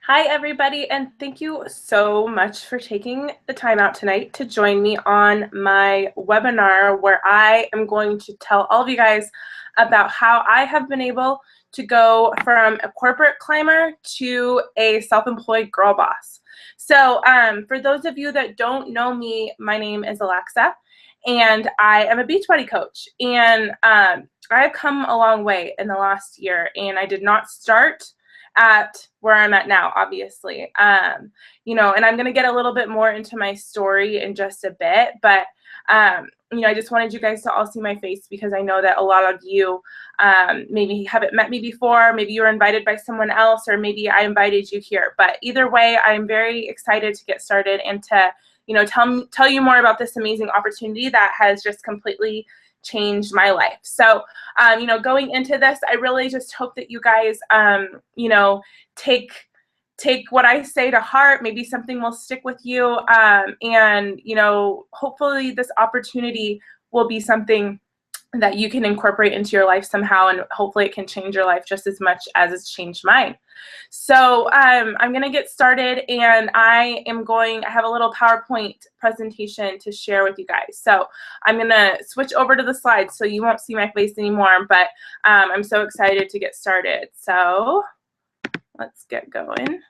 Hi, everybody, and thank you so much for taking the time out tonight to join me on my webinar where I am going to tell all of you guys about how I have been able to go from a corporate climber to a self-employed girl boss. So for those of you that don't know me, my name is Alexa, and I am a Beachbody coach. And I've come a long way in the last year, and I did not start at where I'm at now, obviously. And I'm going to get a little bit more into my story in just a bit, but I just wanted you guys to all see my face because I know that a lot of you maybe haven't met me before, maybe you were invited by someone else, or maybe I invited you here. But either way, I'm very excited to get started and to, tell you more about this amazing opportunity that has just completely changed my life. So, going into this, I really just hope that you guys, take what I say to heart. Maybe something will stick with you, and hopefully this opportunity will be something that you can incorporate into your life somehow, and hopefully it can change your life just as much as it's changed mine. So I'm going to get started, and I have a little PowerPoint presentation to share with you guys. So I'm going to switch over to the slides so you won't see my face anymore, but I'm so excited to get started. So let's get going.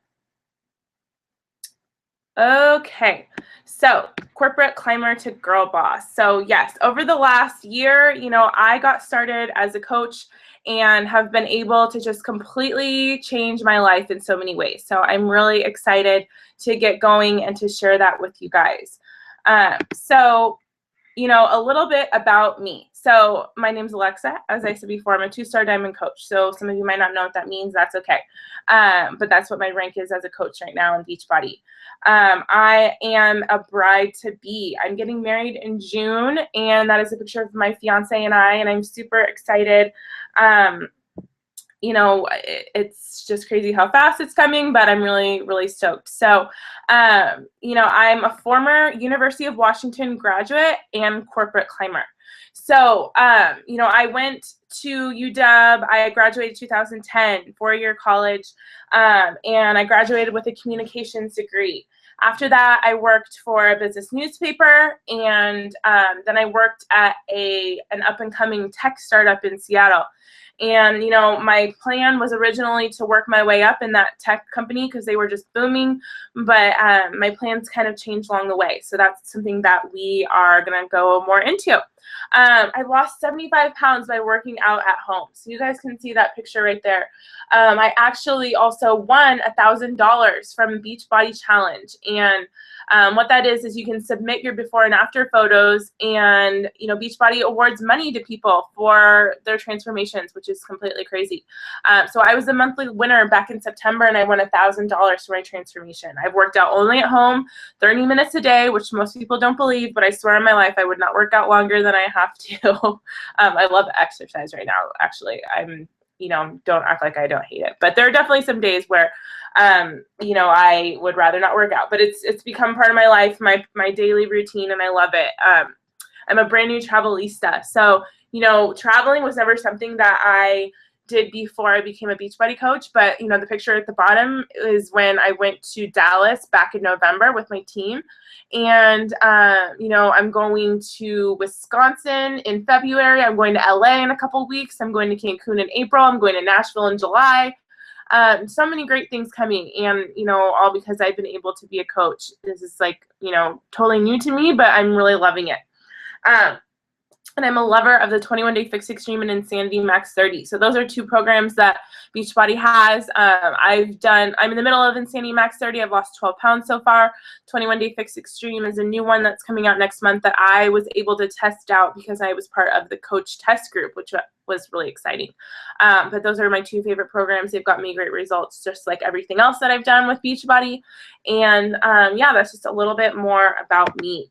Okay, so corporate climber to girl boss. So yes, over the last year, I got started as a coach and have been able to just completely change my life in so many ways. So I'm really excited to get going and to share that with you guys. A little bit about me. So my name's Alexa. As I said before, I'm a 2-star diamond coach. So some of you might not know what that means. That's okay. But that's what my rank is as a coach right now in Beachbody. I am a bride-to-be. I'm getting married in June, and that is a picture of my fiance and I'm super excited. It's just crazy how fast it's coming, but I'm really, really stoked. So, I'm a former University of Washington graduate and corporate climber. So, I went to UW. I graduated 2010, 4-year college, and I graduated with a communications degree. After that, I worked for a business newspaper, and then I worked at an up-and-coming tech startup in Seattle. And, my plan was originally to work my way up in that tech company because they were just booming, but my plans kind of changed along the way. So that's something that we are going to go more into. I lost 75 pounds by working out at home. So you guys can see that picture right there. I actually also won $1,000 from Beachbody Challenge. And what that is you can submit your before and after photos, and Beachbody awards money to people for their transformations, which is completely crazy. So I was the monthly winner back in September, and I won $1,000 for my transformation. I've worked out only at home 30 minutes a day, which most people don't believe, but I swear on my life I would not work out longer than I have to. I love exercise right now, actually. Don't act like I don't hate it, but there are definitely some days where I would rather not work out, but it's become part of my life, my daily routine, and I love it. I'm a brand new travelista. So, traveling was never something that I did before I became a Beachbody coach, but, the picture at the bottom is when I went to Dallas back in November with my team. And, I'm going to Wisconsin in February. I'm going to LA in a couple weeks. I'm going to Cancun in April. I'm going to Nashville in July. So many great things coming, and all because I've been able to be a coach. This is totally new to me, but I'm really loving it. And I'm a lover of the 21-Day Fix Extreme and Insanity Max 30. So those are 2 programs that Beachbody has. I'm in the middle of Insanity Max 30. I've lost 12 pounds so far. 21-Day Fix Extreme is a new one that's coming out next month that I was able to test out because I was part of the coach test group, which was really exciting. But those are my 2 favorite programs. They've got me great results, just like everything else that I've done with Beachbody. And that's just a little bit more about me.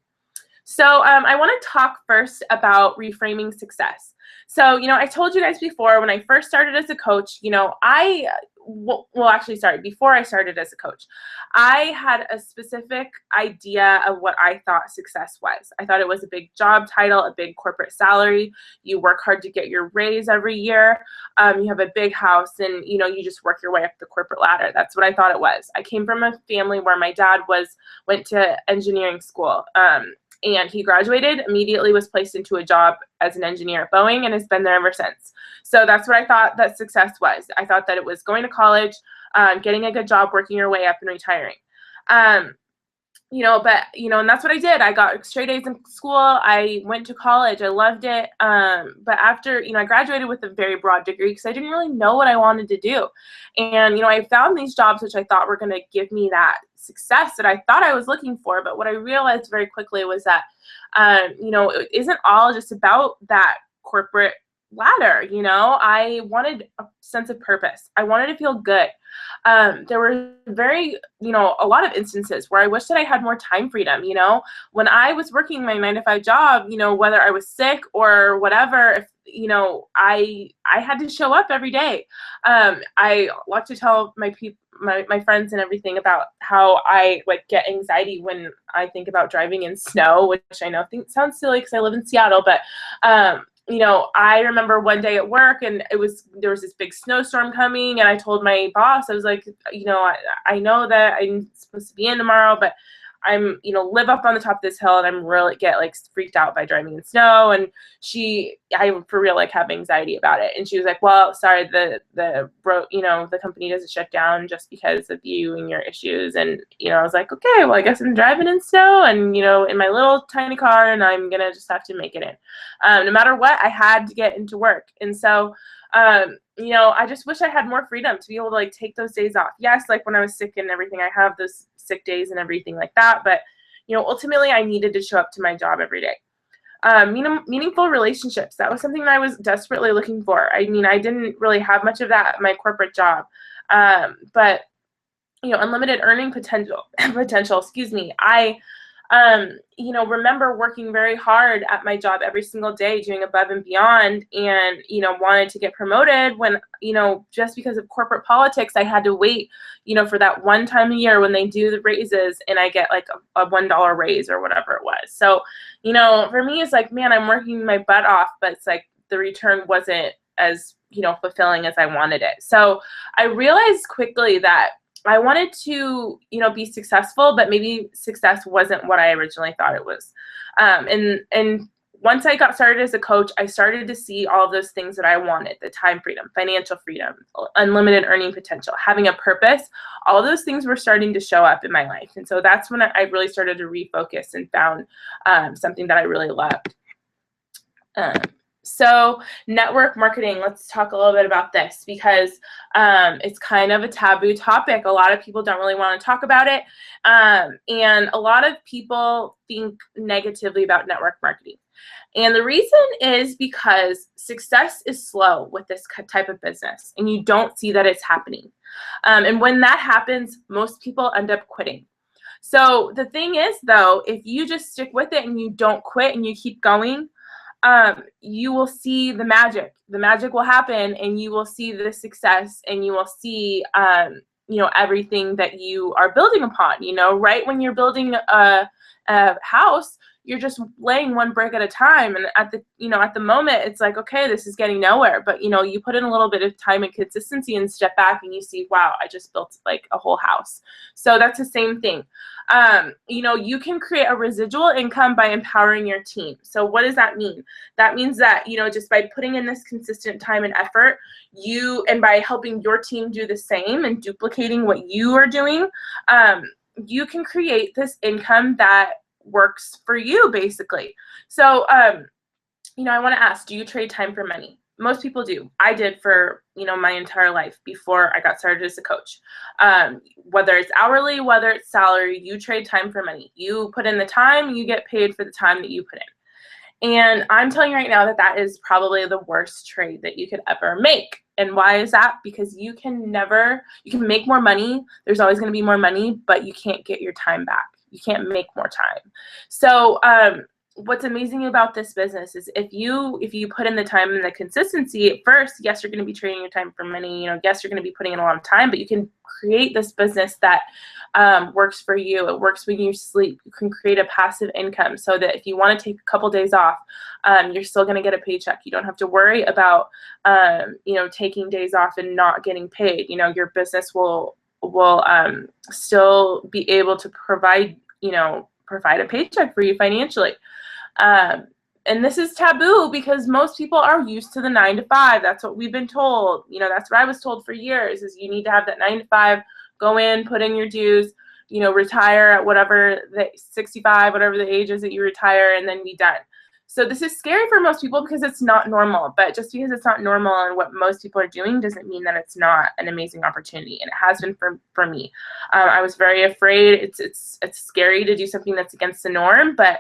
So I want to talk first about reframing success. So, I told you guys before when I first started as a coach, I well, actually, sorry, before I started as a coach, I had a specific idea of what I thought success was. I thought it was a big job title, a big corporate salary. You work hard to get your raise every year. You have a big house, and you just work your way up the corporate ladder. That's what I thought it was. I came from a family where my dad went to engineering school. And he graduated, immediately was placed into a job as an engineer at Boeing, and has been there ever since. So that's what I thought that success was. I thought that it was going to college, getting a good job, working your way up, and retiring. And that's what I did. I got straight A's in school. I went to college. I loved it. But after, I graduated with a very broad degree because I didn't really know what I wanted to do. And, I found these jobs which I thought were going to give me that success that I thought I was looking for. But what I realized very quickly was that, it isn't all just about that corporate ladder. I wanted a sense of purpose. I wanted to feel good. There were a lot of instances where I wish that I had more time freedom. When I was working my 9-to-5 job, whether I was sick or whatever, if, I had to show up every day. I like to tell my friends and everything about how I get anxiety when I think about driving in snow, which I know sounds silly because I live in Seattle, but I remember one day at work, and there was this big snowstorm coming, and I told my boss, I was like, I know that I'm supposed to be in tomorrow, but I'm, live up on the top of this hill, and I'm really get freaked out by driving in snow. And I for real have anxiety about it. And she was like, well, sorry, the company doesn't shut down just because of you and your issues. And, I was like, okay, well, I guess I'm driving in snow and, in my little tiny car, and I'm going to just have to make it in. No matter what, I had to get into work. And so, I just wish I had more freedom to be able to take those days off. Yes, when I was sick and everything, I have those sick days and everything like that. But, ultimately I needed to show up to my job every day. Meaningful relationships. That was something that I was desperately looking for. I didn't really have much of that at my corporate job. But, unlimited earning potential, excuse me. I remember working very hard at my job every single day, doing above and beyond, and, wanted to get promoted when, just because of corporate politics, I had to wait, for that one time a year when they do the raises, and I get a $1 raise or whatever it was. So, for me, it's man, I'm working my butt off, but it's the return wasn't as, fulfilling as I wanted it. So I realized quickly that I wanted to, be successful, but maybe success wasn't what I originally thought it was. And once I got started as a coach, I started to see all of those things that I wanted: the time freedom, financial freedom, unlimited earning potential, having a purpose. All those things were starting to show up in my life. And so that's when I really started to refocus and found something that I really loved. So network marketing, let's talk a little bit about this because it's kind of a taboo topic. A lot of people don't really want to talk about it. And a lot of people think negatively about network marketing. And the reason is because success is slow with this type of business, and you don't see that it's happening. And when that happens, most people end up quitting. So the thing is, though, if you just stick with it and you don't quit and you keep going, you will see the magic. The magic will happen, and you will see the success, and you will see, everything that you are building upon. Right when you're building a house, you're just laying one brick at a time, and at the moment, it's okay, this is getting nowhere. But you put in a little bit of time and consistency, and step back, and you see, wow, I just built a whole house. So that's the same thing. You can create a residual income by empowering your team. So what does that mean? That means that, just by putting in this consistent time and effort, and by helping your team do the same and duplicating what you are doing, you can create this income that works for you, basically. So, I want to ask, do you trade time for money? Most people do. I did for, my entire life before I got started as a coach. Whether it's hourly, whether it's salary, you trade time for money. You put in the time, you get paid for the time that you put in. And I'm telling you right now that is probably the worst trade that you could ever make. And why is that? Because you can make more money. There's always going to be more money, but you can't get your time back. You can't make more time. So, what's amazing about this business is if you put in the time and the consistency at first, yes, you're going to be trading your time for money, yes, you're going to be putting in a lot of time, but you can create this business that works for you. It works when you sleep. You can create a passive income so that if you want to take a couple days off, you're still going to get a paycheck. You don't have to worry about taking days off and not getting paid. Your business will still be able to provide a paycheck for you financially. And this is taboo because most people are used to the 9 to 5. That's what we've been told. That's what I was told for years, is you need to have that 9 to 5, go in, put in your dues, retire at whatever 65, whatever the age is that you retire, and then be done. So this is scary for most people because it's not normal. But just because it's not normal and what most people are doing doesn't mean that it's not an amazing opportunity. And it has been for me. I was very afraid. It's scary to do something that's against the norm, but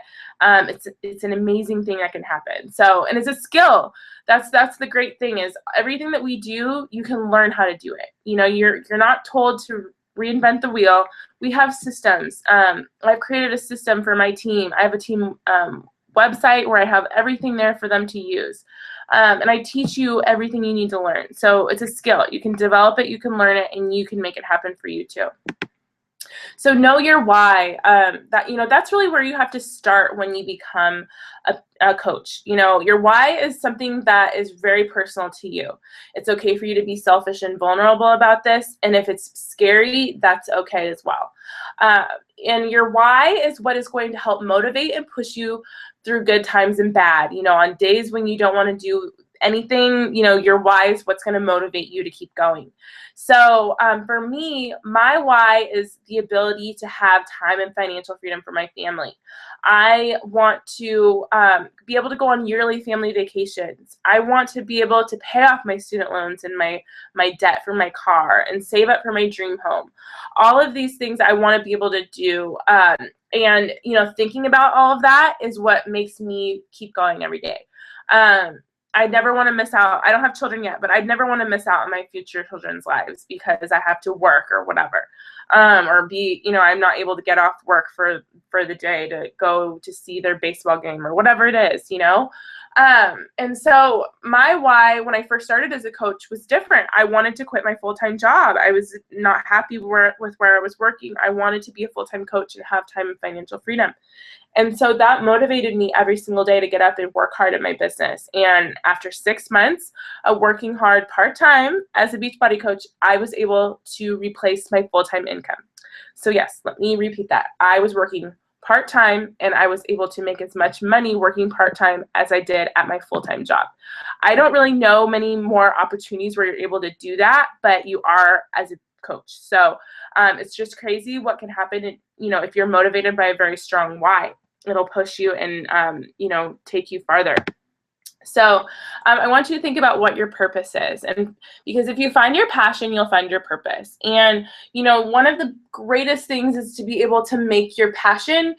it's an amazing thing that can happen. So, and it's a skill. That's the great thing, is everything that we do, you can learn how to do it. You're not told to reinvent the wheel. We have systems. I've created a system for my team. I have a team website where I have everything there for them to use. And I teach you everything you need to learn. So it's a skill. You can develop it, you can learn it, and you can make it happen for you too. So know your why. That's really where you have to start when you become a coach. Your why is something that is very personal to you. It's okay for you to be selfish and vulnerable about this. And if it's scary, that's okay as well. And your why is what is going to help motivate and push you through good times and bad. On days when you don't want to do anything, your why is what's going to motivate you to keep going. So for me, my why is the ability to have time and financial freedom for my family. I want to be able to go on yearly family vacations. I want to be able to pay off my student loans and my debt for my car and save up for my dream home. All of these things I want to be able to do. And thinking about all of that is what makes me keep going every day. I never want to miss out. I don't have children yet, but I'd never want to miss out on my future children's lives because I have to work or whatever. Or be, I'm not able to get off work for the day to go to see their baseball game or whatever it is, And so my why when I first started as a coach was different. I wanted to quit my full-time job. I was not happy with where I was working. I wanted to be a full-time coach and have time and financial freedom. And so that motivated me every single day to get up and work hard at my business. And after 6 months of working hard part-time as a Beachbody coach, I was able to replace my full-time income. So yes, let me repeat that. I was working part-time and I was able to make as much money working part-time as I did at my full-time job. I don't really know many more opportunities where you're able to do that, but you are as a coach. So it's just crazy what can happen, if you're motivated by a very strong why. It'll push you and, take you farther. So I want you to think about what your purpose is. And because if you find your passion, you'll find your purpose. And, one of the greatest things is to be able to make your passion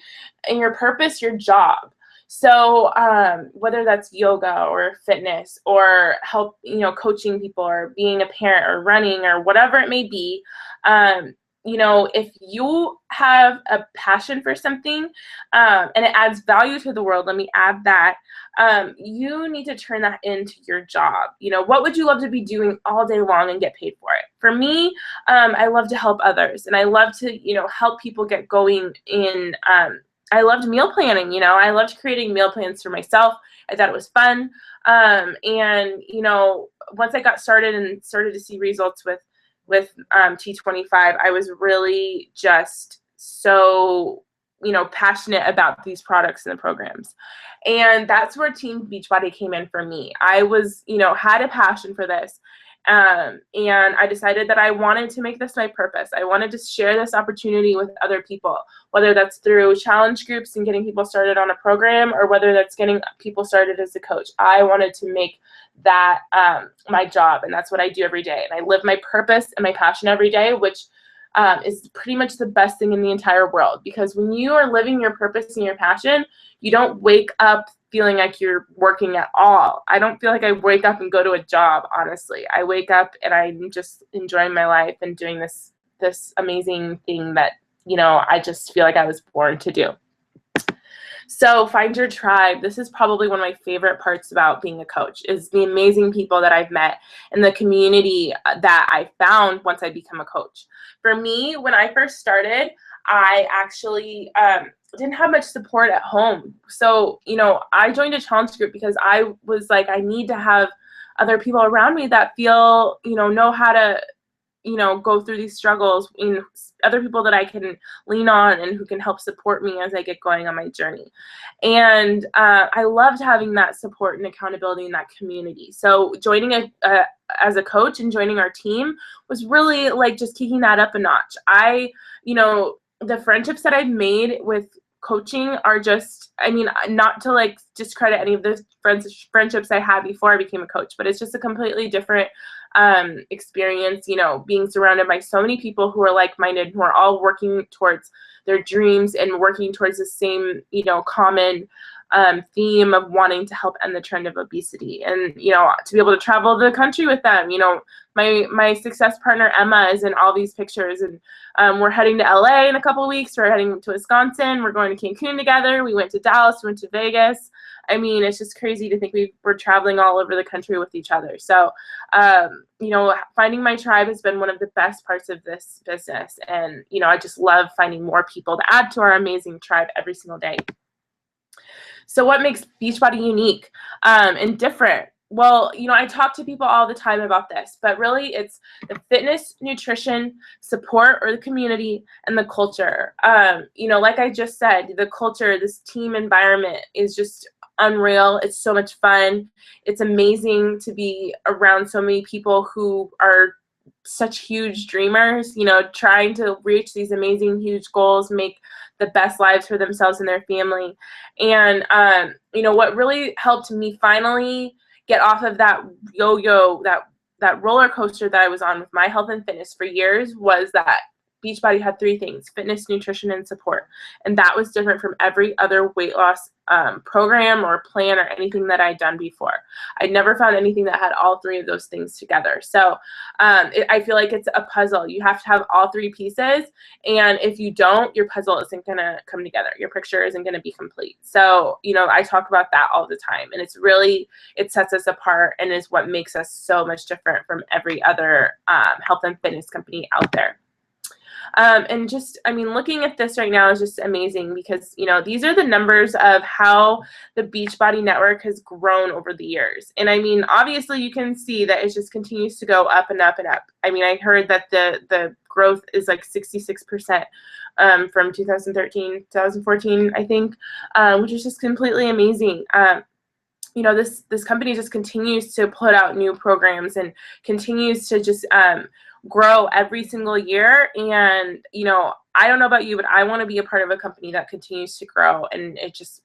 and your purpose your job. So whether that's yoga or fitness or help, coaching people or being a parent or running or whatever it may be, if you have a passion for something and it adds value to the world, let me add that, you need to turn that into your job. What would you love to be doing all day long and get paid for it? For me, I love to help others, and I love to, help people get going in, I loved meal planning, I loved creating meal plans for myself. I thought it was fun. And, once I got started and started to see results with T25, I was really just so, passionate about these products and the programs. And that's where Team Beachbody came in for me. I was, had a passion for this. And I decided that I wanted to make this my purpose. I wanted to share this opportunity with other people, whether that's through challenge groups and getting people started on a program, or whether that's getting people started as a coach. I wanted to make that my job, and that's what I do every day. And I live my purpose and my passion every day, which is pretty much the best thing in the entire world. Because when you are living your purpose and your passion, you don't wake up feeling like you're working at all. I don't feel like I wake up and go to a job, honestly. I wake up and I'm just enjoying my life and doing this amazing thing that, I just feel like I was born to do. So find your tribe. This is probably one of my favorite parts about being a coach, is the amazing people that I've met and the community that I found once I become a coach. For me, when I first started, I actually didn't have much support at home. So, I joined a challenge group because I was like, I need to have other people around me that feel, know how to go through these struggles, in other people that I can lean on and who can help support me as I get going on my journey. And I loved having that support and accountability in that community. So joining as a coach and joining our team was really like just kicking that up a notch. The friendships that I've made with coaching are just, not to like discredit any of the friendships I had before I became a coach, but it's just a completely different experience, being surrounded by so many people who are like-minded, who are all working towards their dreams and working towards the same, common theme of wanting to help end the trend of obesity. And, to be able to travel the country with them, my success partner, Emma, is in all these pictures, and we're heading to LA in a couple of weeks. We're heading to Wisconsin. We're going to Cancun together. We went to Dallas, we went to Vegas. It's just crazy to think we're traveling all over the country with each other. So, finding my tribe has been one of the best parts of this business. And, I just love finding more people to add to our amazing tribe every single day. So what makes Beachbody unique and different? Well, I talk to people all the time about this, but really it's the fitness, nutrition, support, or the community, and the culture. Like I just said, the culture, this team environment is just unreal. It's so much fun. It's amazing to be around so many people who are such huge dreamers, trying to reach these amazing, huge goals, make the best lives for themselves and their family. And, what really helped me finally get off of that yo-yo, that roller coaster that I was on with my health and fitness for years, was that Beachbody had three things: fitness, nutrition, and support. And that was different from every other weight loss program or plan or anything that I'd done before. I'd never found anything that had all three of those things together. So I feel like it's a puzzle. You have to have all three pieces. And if you don't, your puzzle isn't going to come together. Your picture isn't going to be complete. So, I talk about that all the time. And it sets us apart and is what makes us so much different from every other health and fitness company out there. And just, looking at this right now is just amazing because, these are the numbers of how the Beachbody network has grown over the years. And obviously you can see that it just continues to go up and up and up. I heard that the growth is like 66% from 2013, 2014, I think, which is just completely amazing. This company just continues to put out new programs and continues to just grow every single year. And, I don't know about you, but I want to be a part of a company that continues to grow and it just,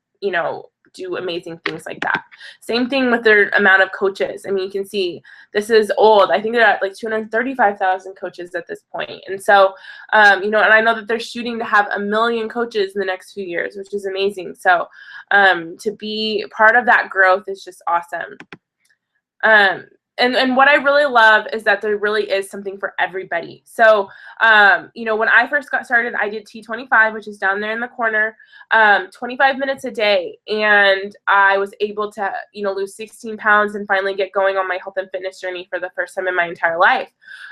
do amazing things like that. Same thing with their amount of coaches. You can see this is old. I think they're at like 235,000 coaches at this point. And so, and I know that they're shooting to have 1 million coaches in the next few years, which is amazing. So to be part of that growth is just awesome. And what I really love is that there really is something for everybody. So, when I first got started, I did T25, which is down there in the corner, 25 minutes a day. And I was able to, lose 16 pounds and finally get going on my health and fitness journey for the first time in my entire life.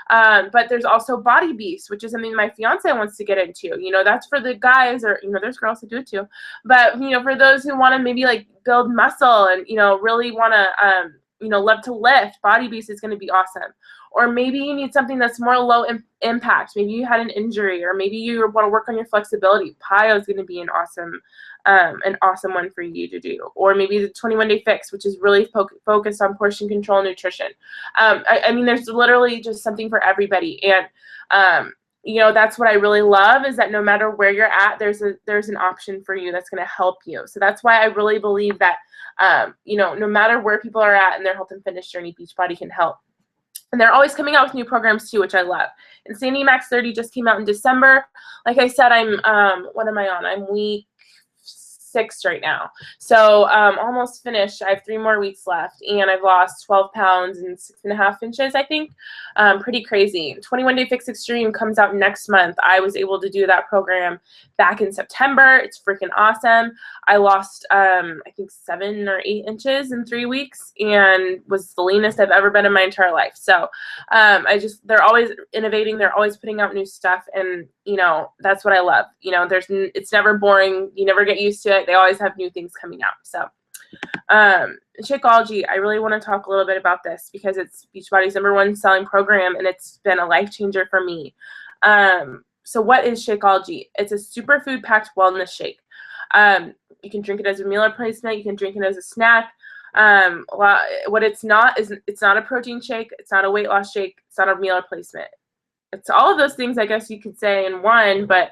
But there's also Body Beast, which is something my fiance wants to get into. That's for the guys, or, there's girls who do it too. But, for those who want to maybe like build muscle and, really want to, love to lift, Body Beast is going to be awesome. Or maybe you need something that's more low impact. Maybe you had an injury, or maybe you want to work on your flexibility. PiYo is going to be an awesome one for you to do. Or maybe the 21-day fix, which is really focused on portion control and nutrition. There's literally just something for everybody. And that's what I really love, is that no matter where you're at, there's an option for you that's going to help you. So that's why I really believe that, no matter where people are at in their health and fitness journey, Beachbody can help. And they're always coming out with new programs too, which I love. Insanity Max 30 just came out in December. Like I said, what am I on? I'm week 6 right now. So almost finished. I have 3 more weeks left, and I've lost 12 pounds and 6.5 inches, I think. Pretty crazy. 21 Day Fix Extreme comes out next month. I was able to do that program back in September. It's freaking awesome. I lost, I think 7 or 8 inches in 3 weeks, and was the leanest I've ever been in my entire life. So they're always innovating. They're always putting out new stuff, and you know, that's what I love. You know, it's never boring. You never get used to it. They always have new things coming out. So Shakeology, I really want to talk a little bit about this because it's Beachbody's #1 selling program, and it's been a life changer for me. So what is Shakeology? It's a superfood packed wellness shake. You can drink it as a meal replacement. You can drink it as a snack. What it's not is, it's not a protein shake. It's not a weight loss shake. It's not a meal replacement. It's all of those things, I guess you could say, in one, but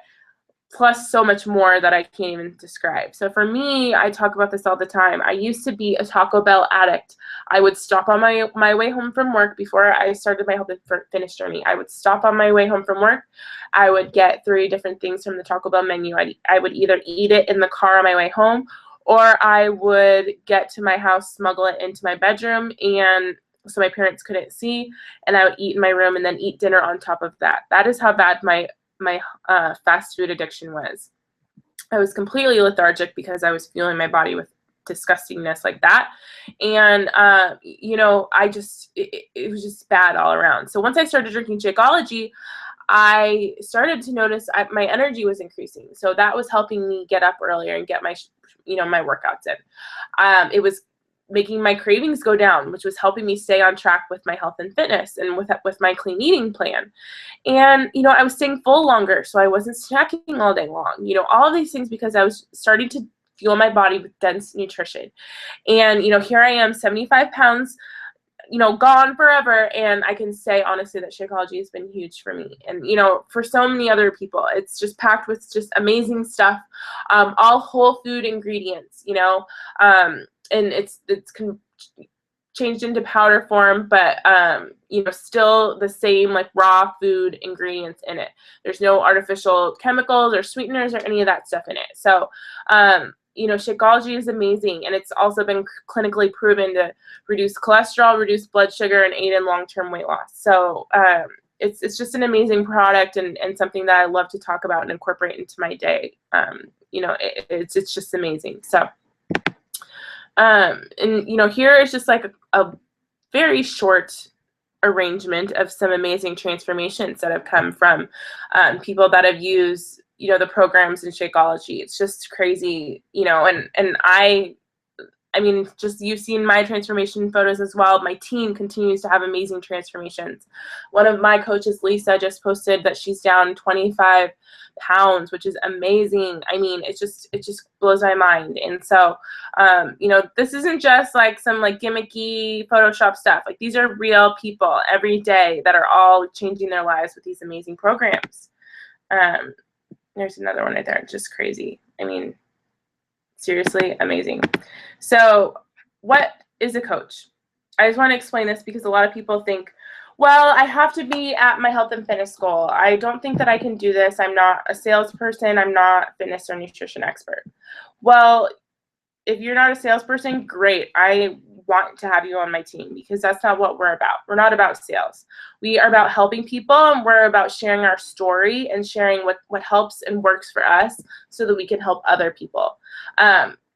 plus so much more that I can't even describe. So for me, I talk about this all the time. I used to be a Taco Bell addict. I would stop on my way home from work before I started my health and fitness journey. I would stop on my way home from work. I would get 3 different things from the Taco Bell menu. I would either eat it in the car on my way home, or I would get to my house, smuggle it into my bedroom, and so my parents couldn't see, and I would eat in my room and then eat dinner on top of that. That is how bad my fast food addiction was. I was completely lethargic because I was fueling my body with disgustingness like that. And, you know, it was just bad all around. So once I started drinking Shakeology, I started to notice my energy was increasing. So that was helping me get up earlier and get my, you know, my workouts in. It was making my cravings go down, which was helping me stay on track with my health and fitness and with my clean eating plan. And, you know, I was staying full longer, so I wasn't snacking all day long. You know, all of these things because I was starting to fuel my body with dense nutrition. And, you know, here I am, 75 pounds, you know, gone forever. And I can say honestly that Shakeology has been huge for me. And, you know, for so many other people, it's just packed with just amazing stuff, all whole food ingredients, you know, and it's changed into powder form, but you know, still the same like raw food ingredients in it. There's no artificial chemicals or sweeteners or any of that stuff in it. So you know, Shakeology is amazing, and it's also been clinically proven to reduce cholesterol, reduce blood sugar, and aid in long-term weight loss. So it's just an amazing product, and something that I love to talk about and incorporate into my day. You know, it's just amazing. So and you know, here is just like a very short arrangement of some amazing transformations that have come from people that have used, you know, the programs in Shakeology. It's just crazy, you know, and I mean, just you've seen my transformation photos as well. My team continues to have amazing transformations. One of my coaches, Lisa, just posted that she's down 25 pounds, which is amazing. I mean, it just blows my mind. And so, you know, this isn't just like some like gimmicky Photoshop stuff. Like, these are real people every day that are all changing their lives with these amazing programs. There's another one right there. Just crazy. I mean, seriously amazing. So what is a coach? I just want to explain this because a lot of people think, well, I have to be at my health and fitness goal. I don't think that I can do this. I'm not a salesperson. I'm not a fitness or nutrition expert. Well, if you're not a salesperson, great. I want to have you on my team because that's not what we're about. We're not about sales. We are about helping people, and we're about sharing our story and sharing what helps and works for us so that we can help other people.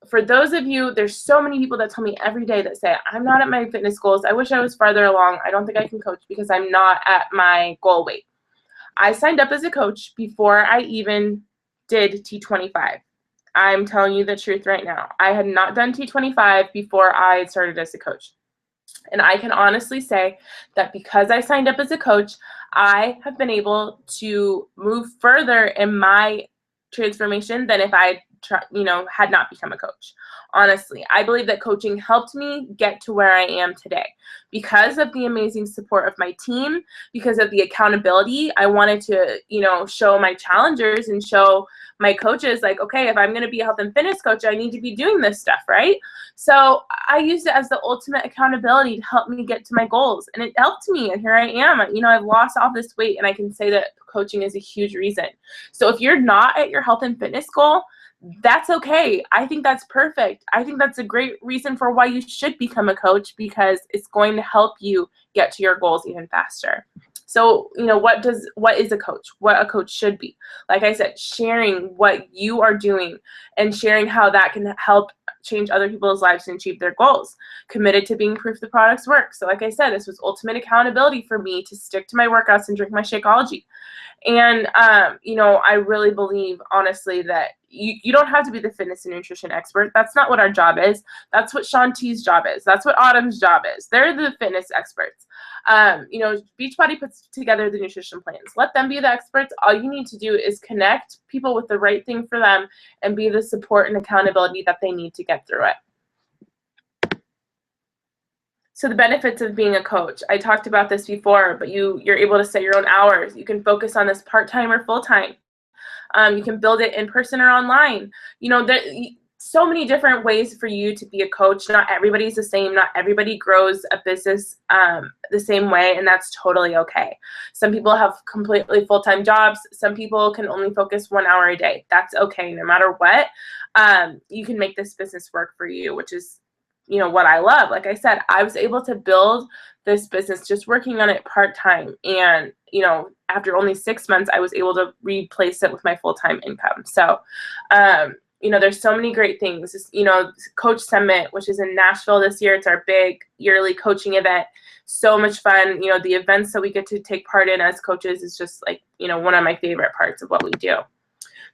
For those of you, there's so many people that tell me every day that say, I'm not at my fitness goals. I wish I was farther along. I don't think I can coach because I'm not at my goal weight. I signed up as a coach before I even did T25. I'm telling you the truth right now. I had not done T25 before I started as a coach. And I can honestly say that because I signed up as a coach, I have been able to move further in my transformation than if I had not become a coach. Honestly, I believe that coaching helped me get to where I am today because of the amazing support of my team, because of the accountability. I wanted to, show my challengers and show my coaches, like, okay, if I'm going to be a health and fitness coach, I need to be doing this stuff, right? So I used it as the ultimate accountability to help me get to my goals, and it helped me, and here I am. I've lost all this weight, and I can say that coaching is a huge reason. So if you're not at your health and fitness goal, That's okay. I think that's perfect. I think that's a great reason for why you should become a coach, because it's going to help you get to your goals even faster. So, what is a coach? What a coach should be. Like I said, sharing what you are doing and sharing how that can help change other people's lives and achieve their goals. Committed to being proof the products work. So like I said, this was ultimate accountability for me to stick to my workouts and drink my Shakeology. And, I really believe, honestly, that you don't have to be the fitness and nutrition expert. That's not what our job is. That's what Shaun T's job is. That's what Autumn's job is. They're the fitness experts. Beachbody puts together the nutrition plans. Let them be the experts. All you need to do is connect people with the right thing for them and be the support and accountability that they need to get through it. So the benefits of being a coach, I talked about this before, but you're able to set your own hours. You can focus on this part-time or full-time. You can build it in person or online. There so many different ways for you to be a coach. Not everybody's the same. Not everybody grows a business the same way, and that's totally okay. Some people have completely full-time jobs. Some people can only focus 1 hour a day. That's okay. No matter what, you can make this business work for you, which is what I love. Like I said, I was able to build this business just working on it part-time. And, after only 6 months, I was able to replace it with my full-time income. So, there's so many great things. Coach Summit, which is in Nashville this year. It's our big yearly coaching event. So much fun. The events that we get to take part in as coaches is just like, one of my favorite parts of what we do.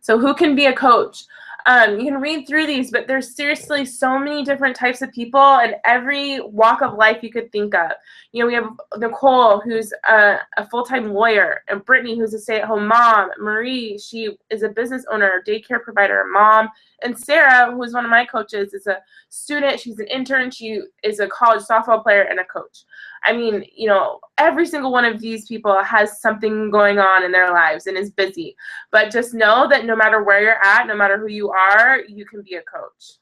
So who can be a coach? You can read through these, but there's seriously so many different types of people and every walk of life you could think of. We have Nicole, who's a full-time lawyer, and Brittany, who's a stay-at-home mom. Marie, she is a business owner, daycare provider, mom. And Sarah, who's one of my coaches, is a student. She's an intern. She is a college softball player and a coach. I mean, every single one of these people has something going on in their lives and is busy. But just know that no matter where you're at, no matter who you are, you can be a coach.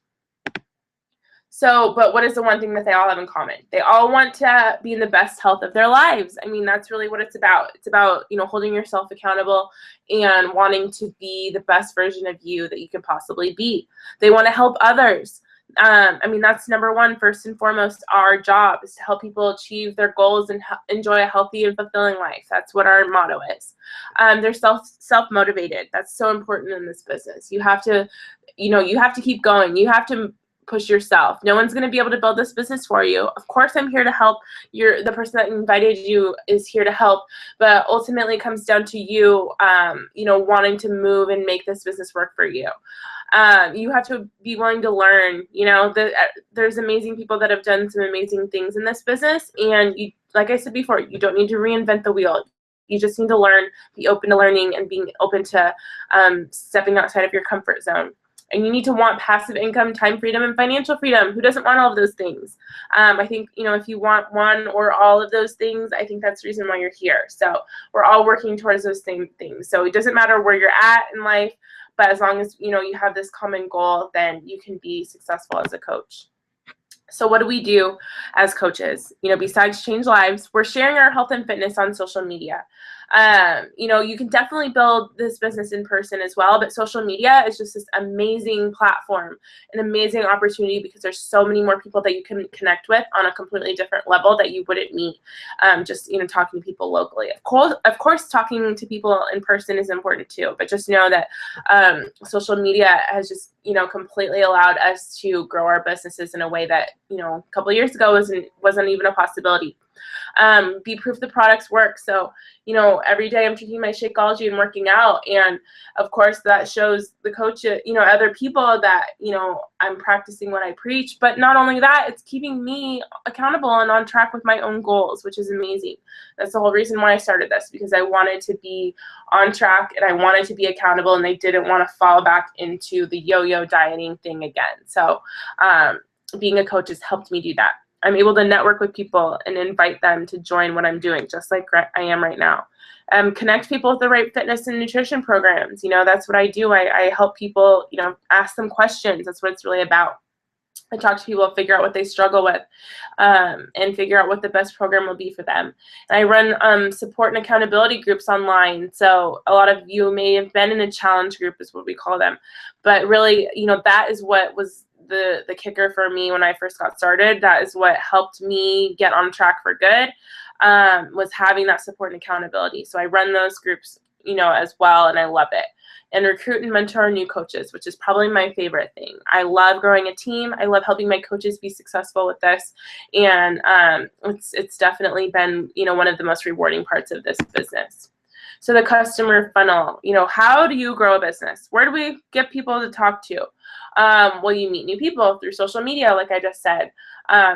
So, but what is the one thing that they all have in common? They all want to be in the best health of their lives. I mean, that's really what it's about. It's about, holding yourself accountable and wanting to be the best version of you that you can possibly be. They want to help others. That's number one. First and foremost, our job is to help people achieve their goals and enjoy a healthy and fulfilling life. That's what our motto is. They're self-motivated. That's so important in this business. You have to, keep going. You have to push yourself. No one's going to be able to build this business for you. Of course, I'm here to help. The person that invited you is here to help, but ultimately it comes down to you, wanting to move and make this business work for you. You have to be willing to learn. There's amazing people that have done some amazing things in this business, and like I said before, you don't need to reinvent the wheel. You just need to learn, be open to learning, and being open to stepping outside of your comfort zone. And you need to want passive income, time freedom, and financial freedom. Who doesn't want all of those things? I think, if you want one or all of those things, I think that's the reason why you're here. So we're all working towards those same things. So it doesn't matter where you're at in life, but as long as, you have this common goal, then you can be successful as a coach. So what do we do as coaches? Besides change lives, we're sharing our health and fitness on social media. You can definitely build this business in person as well, but social media is just this amazing platform, an amazing opportunity, because there's so many more people that you can connect with on a completely different level that you wouldn't meet just, talking to people locally. Of course, talking to people in person is important too, but just know that social media has just, completely allowed us to grow our businesses in a way that, a couple of years ago wasn't even a possibility. Be proof the products work. So, every day I'm drinking my Shakeology and working out. And of course that shows the coach, other people that, I'm practicing what I preach. But not only that, it's keeping me accountable and on track with my own goals, which is amazing. That's the whole reason why I started this, because I wanted to be on track and I wanted to be accountable, and I didn't want to fall back into the yo-yo dieting thing again. So, being a coach has helped me do that. I'm able to network with people and invite them to join what I'm doing, just like I am right now. Connect people with the right fitness and nutrition programs. That's what I do. I help people, ask them questions. That's what it's really about. I talk to people, figure out what they struggle with, and figure out what the best program will be for them. And I run support and accountability groups online. So a lot of you may have been in a challenge group, is what we call them. But really, that is what was the kicker for me when I first got started. That is what helped me get on track for good, was having that support and accountability. So I run those groups, as well, and I love it. And recruit and mentor new coaches, which is probably my favorite thing. I love growing a team. I love helping my coaches be successful with this, and it's definitely been one of the most rewarding parts of this business. So the customer funnel, how do you grow a business? Where do we get people to talk to? Well, you meet new people through social media, like I just said.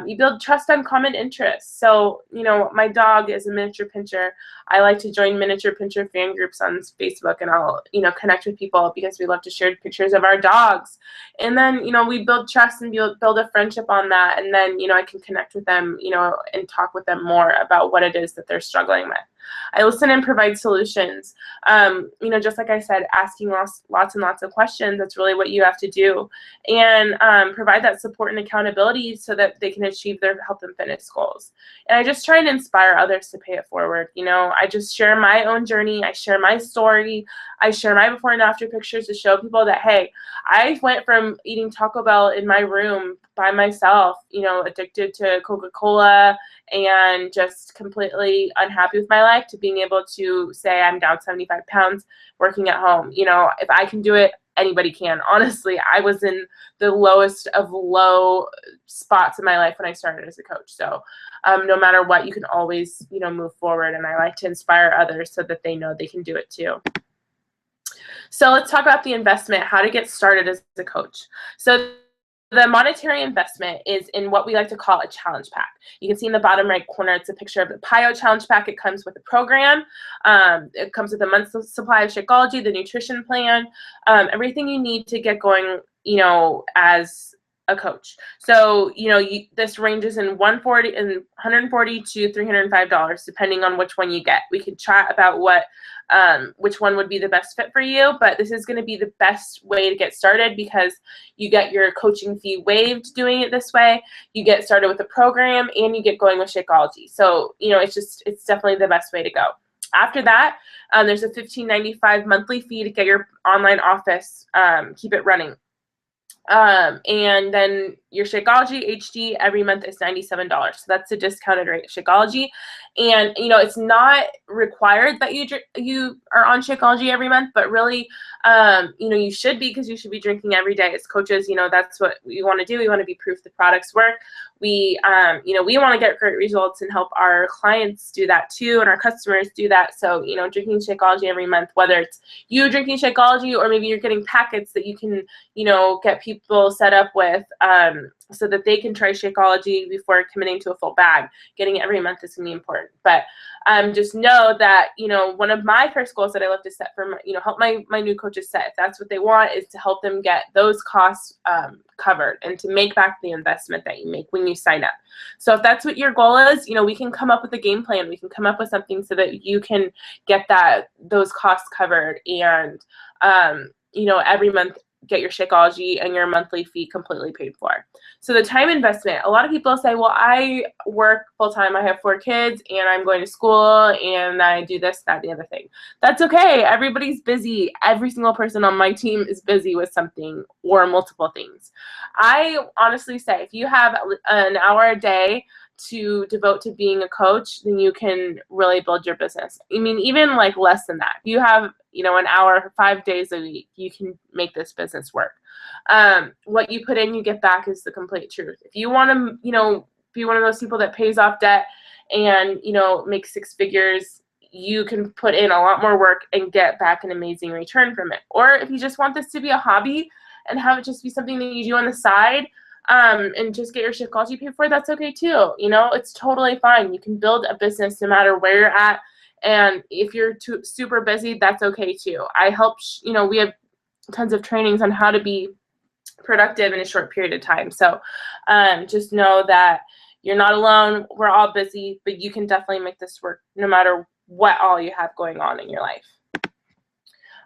You build trust on common interests. So, my dog is a miniature pincher. I like to join miniature pincher fan groups on Facebook, and I'll, connect with people because we love to share pictures of our dogs. And then, we build trust and build a friendship on that. And then, I can connect with them, and talk with them more about what it is that they're struggling with. I listen and provide solutions. Just like I said, asking lots and lots of questions. That's really what you have to do. And provide that support and accountability so that they can achieve their health and fitness goals. And I just try and inspire others to pay it forward. I just share my own journey. I share my story. I share my before and after pictures to show people that, hey, I went from eating Taco Bell in my room by myself, addicted to Coca-Cola and just completely unhappy with my life, to being able to say I'm down 75 pounds working at home. If I can do it, anybody can. Honestly, I was in the lowest of low spots in my life when I started as a coach. So no matter what, you can always, move forward. And I like to inspire others so that they know they can do it too. So let's talk about the investment, how to get started as a coach. So the monetary investment is in what we like to call a challenge pack. You can see in the bottom right corner, it's a picture of the PIO challenge pack. It comes with a program. It comes with a month's supply of Shakeology, the nutrition plan, everything you need to get going, as a coach. So, this ranges in $140 to $305, depending on which one you get. We could chat about which one would be the best fit for you, but this is going to be the best way to get started because you get your coaching fee waived doing it this way. You get started with the program and you get going with Shakeology. So, it's definitely the best way to go. After that, there's a $15.95 monthly fee to get your online office, keep it running. And then your Shakeology HD every month is $97. So that's the discounted rate of Shakeology. And, it's not required that you are on Shakeology every month, but really, you should be, because you should be drinking every day as coaches. That's what we want to do. We want to be proof the products work. We want to get great results and help our clients do that too, and our customers do that. So, drinking Shakeology every month, whether it's you drinking Shakeology or maybe you're getting packets that you can, get people set up with, so that they can try Shakeology before committing to a full bag. Getting it every month is going to be important. But just know that, one of my first goals that I love to set for, help my new coaches set, if that's what they want, is to help them get those costs covered and to make back the investment that you make when you sign up. So if that's what your goal is, we can come up with a game plan. We can come up with something so that you can get those costs covered and, every month get your Shakeology and your monthly fee completely paid for. So the time investment, a lot of people say, well, I work full-time, I have 4 kids, and I'm going to school, and I do this, that, the other thing. That's okay. Everybody's busy. Every single person on my team is busy with something or multiple things. I honestly say, if you have an hour a day to devote to being a coach, then you can really build your business. I mean, even like less than that. If you have, an hour 5 days a week, you can make this business work. What you put in, you get back is the complete truth. If you want to, be one of those people that pays off debt and, make 6 figures, you can put in a lot more work and get back an amazing return from it. Or if you just want this to be a hobby and have it just be something that you do on the side, and just get your Shakeology paid for, that's okay too. It's totally fine. You can build a business no matter where you're at. And if you're super busy, that's okay too. I help, we have tons of trainings on how to be productive in a short period of time. So just know that you're not alone. We're all busy, but you can definitely make this work no matter what all you have going on in your life.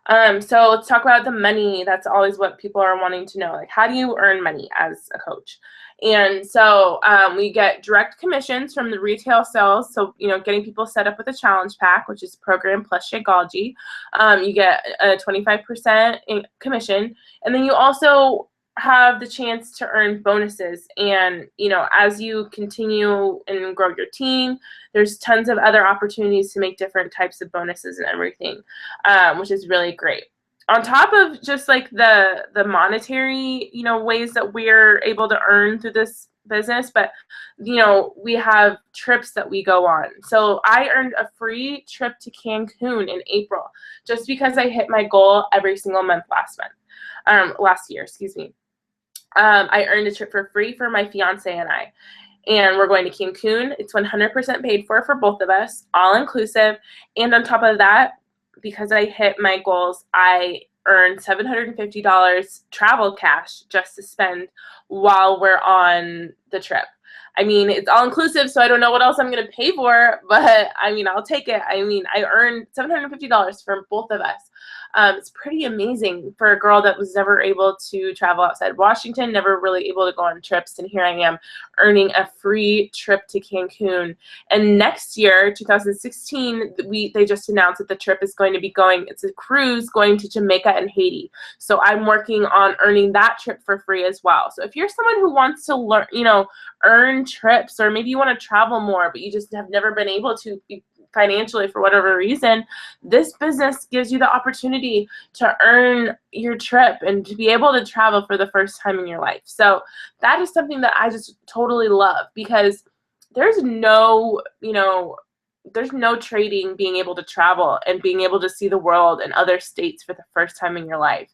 So let's talk about the money. That's always what people are wanting to know. Like, how do you earn money as a coach? And so we get direct commissions from the retail sales. So, getting people set up with a challenge pack, which is program plus Shakeology. You get a 25% commission. And then you also have the chance to earn bonuses. And, as you continue and grow your team, there's tons of other opportunities to make different types of bonuses and everything, which is really great. On top of just like the monetary, ways that we're able to earn through this business, but we have trips that we go on. So I earned a free trip to Cancun in April just because I hit my goal every single month last year, excuse me. I earned a trip for free for my fiance and I. And we're going to Cancun. It's 100% paid for both of us, all inclusive. And on top of that, because I hit my goals, I earned $750 travel cash just to spend while we're on the trip. I mean, it's all inclusive, so I don't know what else I'm going to pay for, but I mean, I'll take it. I mean, I earned $750 for both of us. It's pretty amazing for a girl that was never able to travel outside Washington, never really able to go on trips, and here I am earning a free trip to Cancun. And next year, 2016, they just announced that the trip is going to be it's a cruise going to Jamaica and Haiti. So I'm working on earning that trip for free as well. So if you're someone who wants to learn, earn trips, or maybe you want to travel more, but you just have never been able to financially for whatever reason, this business gives you the opportunity to earn your trip and to be able to travel for the first time in your life. So that is something that I just totally love, because there's no trading being able to travel and being able to see the world and other states for the first time in your life.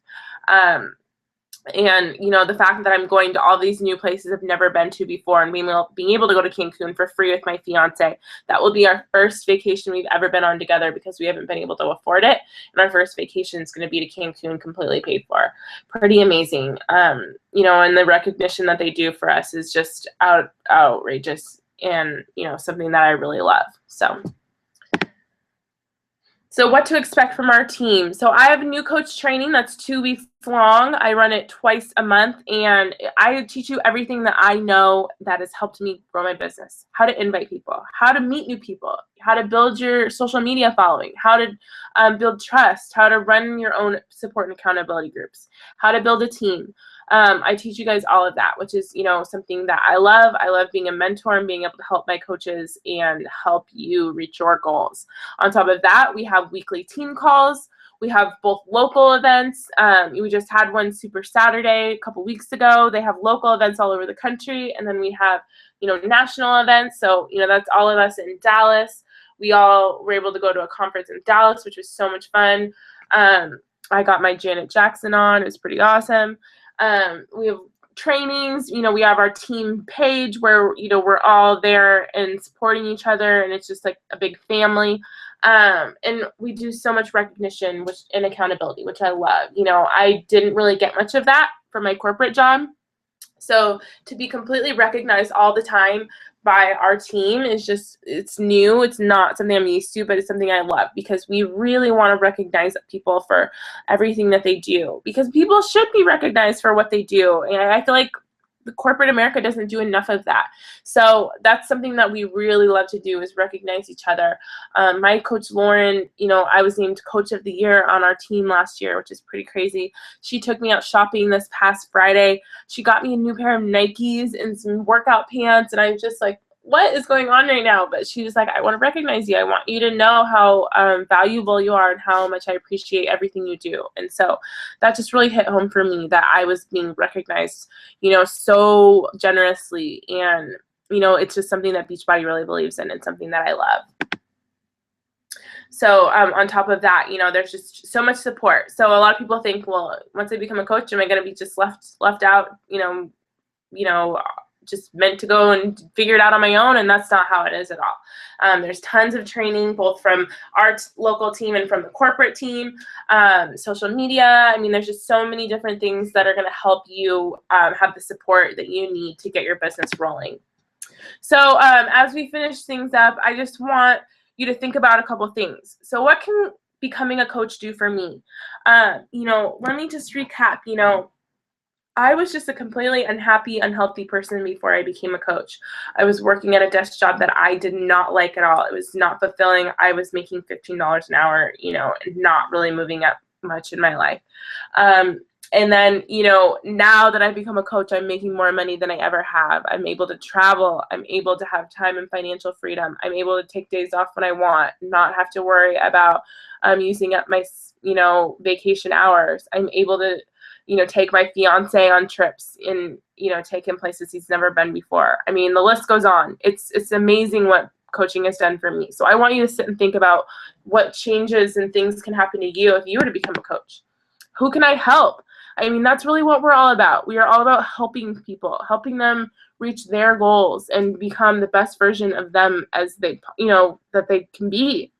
And, the fact that I'm going to all these new places I've never been to before, and being able to go to Cancun for free with my fiance, that will be our first vacation we've ever been on together because we haven't been able to afford it. And our first vacation is going to be to Cancun, completely paid for. Pretty amazing. And the recognition that they do for us is just outrageous, and, something that I really love. So what to expect from our team. So I have a new coach training that's 2 weeks long. I run it twice a month, and I teach you everything that I know that has helped me grow my business. How to invite people, how to meet new people, how to build your social media following, how to build trust, how to run your own support and accountability groups, how to build a team. I teach you guys all of that, which is, something that I love. I love being a mentor and being able to help my coaches and help you reach your goals. On top of that, we have weekly team calls. We have both local events. We just had one Super Saturday a couple weeks ago. They have local events all over the country. And then we have, national events. So, that's all of us in Dallas. We all were able to go to a conference in Dallas, which was so much fun. I got my Janet Jackson on. It was pretty awesome. We have trainings, we have our team page where, we're all there and supporting each other, and it's just like a big family. And we do so much recognition and accountability, which I love. I didn't really get much of that from my corporate job. So to be completely recognized all the time by our team is it's new. It's not something I'm used to, but it's something I love, because we really want to recognize people for everything that they do, because people should be recognized for what they do. And I feel like the corporate America doesn't do enough of that. So that's something that we really love to do, is recognize each other. My coach, Lauren, I was named Coach of the Year on our team last year, which is pretty crazy. She took me out shopping this past Friday. She got me a new pair of Nikes and some workout pants, and I was just like, what is going on right now? But she was like, I want to recognize you. I want you to know how valuable you are and how much I appreciate everything you do. And so that just really hit home for me, that I was being recognized, so generously. And, it's just something that Beachbody really believes in, and something that I love. So on top of that, there's just so much support. So a lot of people think, well, once I become a coach, am I going to be just left out, just meant to go and figure it out on my own? And that's not how it is at all. There's tons of training, both from our local team and from the corporate team, social media. I mean, there's just so many different things that are going to help you have the support that you need to get your business rolling. So as we finish things up, I just want you to think about a couple things. So what can becoming a coach do for me? You know, let me just recap. You know, I was just a completely unhappy, unhealthy person before I became a coach. I was working at a desk job that I did not like at all. It was not fulfilling. I was making $15 an hour, you know, and not really moving up much in my life. And then, you know, now that I've become a coach, I'm making more money than I ever have. I'm able to travel. I'm able to have time and financial freedom. I'm able to take days off when I want, not have to worry about using up my, you know, vacation hours. I'm able to, you know, take my fiance on trips and, you know, take him places he's never been before. I mean, the list goes on. It's amazing what coaching has done for me. So I want you to sit and think about what changes and things can happen to you if you were to become a coach. Who can I help? I mean, that's really what we're all about. We are all about helping people, helping them reach their goals and become the best version of them as they, you know, that they can be.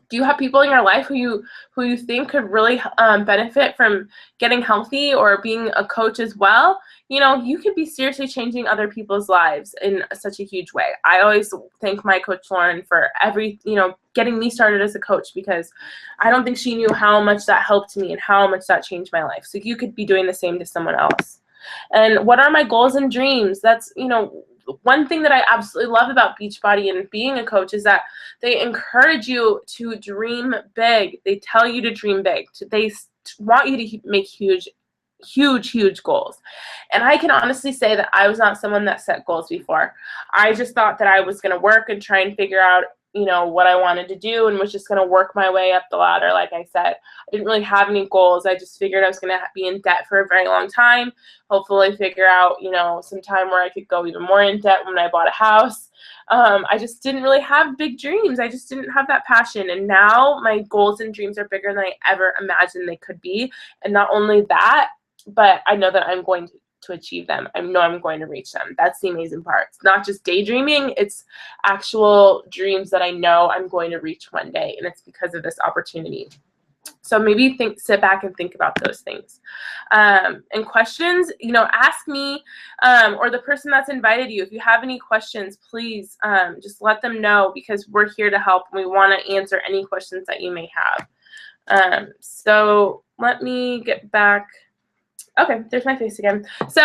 Do you have people in your life who you think could really benefit from getting healthy or being a coach as well? You know, you could be seriously changing other people's lives in such a huge way. I always thank my coach Lauren for getting me started as a coach, because I don't think she knew how much that helped me and how much that changed my life. So you could be doing the same to someone else. And what are my goals and dreams? That's, you know, one thing that I absolutely love about Beachbody and being a coach is that they encourage you to dream big. They tell you to dream big. They want you to make huge goals. And I can honestly say that I was not someone that set goals before. I just thought that I was going to work and try and figure out, you know, what I wanted to do, and was just going to work my way up the ladder. Like I said, I didn't really have any goals. I just figured I was going to be in debt for a very long time. Hopefully figure out, you know, some time where I could go even more in debt when I bought a house. I just didn't really have big dreams. I just didn't have that passion. And now my goals and dreams are bigger than I ever imagined they could be. And not only that, but I know that I'm going to achieve them. I know I'm going to reach them. That's the amazing part. It's not just daydreaming, it's actual dreams that I know I'm going to reach one day, and it's because of this opportunity. So maybe sit back and think about those things. And questions, you know, ask me or the person that's invited you. If you have any questions, please just let them know, because we're here to help and we want to answer any questions that you may have. So let me get back. Okay, there's my face again. So,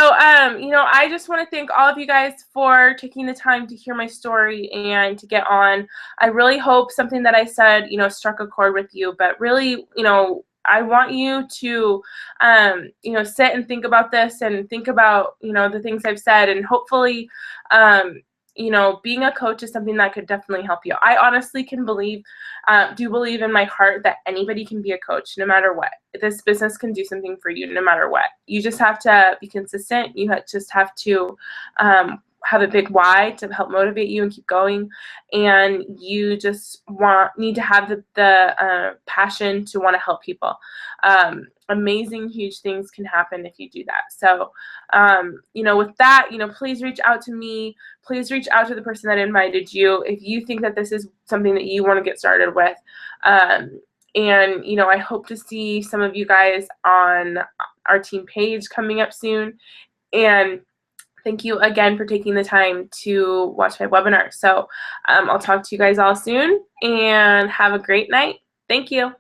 you know, I just want to thank all of you guys for taking the time to hear my story and to get on. I really hope something that I said, you know, struck a chord with you. But really, you know, I want you to, you know, sit and think about this and think about, you know, the things I've said. And hopefully, you know, being a coach is something that could definitely help you. I honestly do believe in my heart that anybody can be a coach no matter what. This business can do something for you no matter what. You just have to be consistent. You just have to have a big why to help motivate you and keep going. And you just need to have the passion to want to help people. Amazing, huge things can happen if you do that. So, you know, with that, you know, please reach out to me. Please reach out to the person that invited you if you think that this is something that you want to get started with. And, you know, I hope to see some of you guys on our team page coming up soon. And thank you again for taking the time to watch my webinar. So I'll talk to you guys all soon, and have a great night. Thank you.